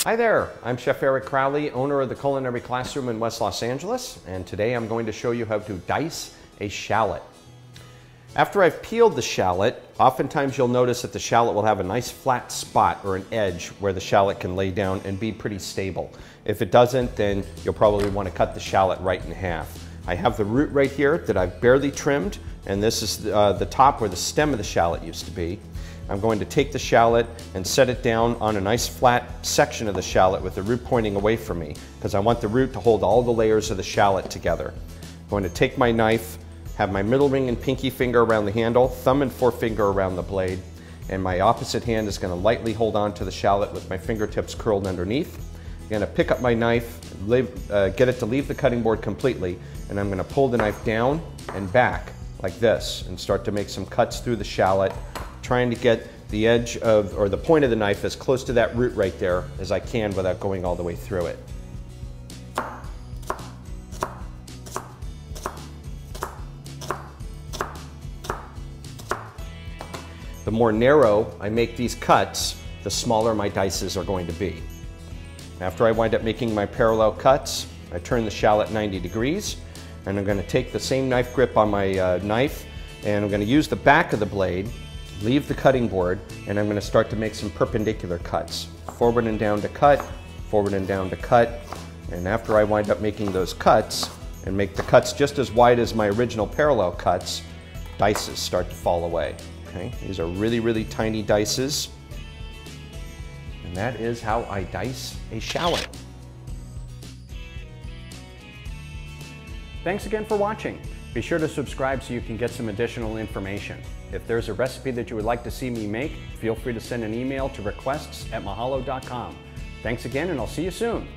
Hi there, I'm Chef Eric Crowley, owner of the Culinary Classroom in West Los Angeles, and today I'm going to show you how to dice a shallot. After I've peeled the shallot, oftentimes you'll notice that the shallot will have a nice flat spot or an edge where the shallot can lay down and be pretty stable. If it doesn't, then you'll probably want to cut the shallot right in half. I have the root right here that I've barely trimmed, and this is the top where the stem of the shallot used to be. I'm going to take the shallot and set it down on a nice flat section of the shallot with the root pointing away from me, because I want the root to hold all the layers of the shallot together. I'm going to take my knife, have my middle ring and pinky finger around the handle, thumb and forefinger around the blade, and my opposite hand is going to lightly hold on to the shallot with my fingertips curled underneath. I'm going to pick up my knife, get it to leave the cutting board completely, and I'm going to pull the knife down and back like this and start to make some cuts through the shallot, trying to get the edge of, or the point of the knife as close to that root right there as I can without going all the way through it. The more narrow I make these cuts, the smaller my dices are going to be. After I wind up making my parallel cuts, I turn the shallot 90 degrees, and I'm going to take the same knife grip on my knife, and I'm going to use the back of the blade, leave the cutting board, and I'm going to start to make some perpendicular cuts. Forward and down to cut, forward and down to cut, and after I wind up making those cuts, and make the cuts just as wide as my original parallel cuts, dices start to fall away. Okay? These are really, really tiny dices, and that is how I dice a shallot. Thanks again for watching. Be sure to subscribe so you can get some additional information. If there's a recipe that you would like to see me make, feel free to send an email to requests@Mahalodotcom. Thanks again, and I'll see you soon.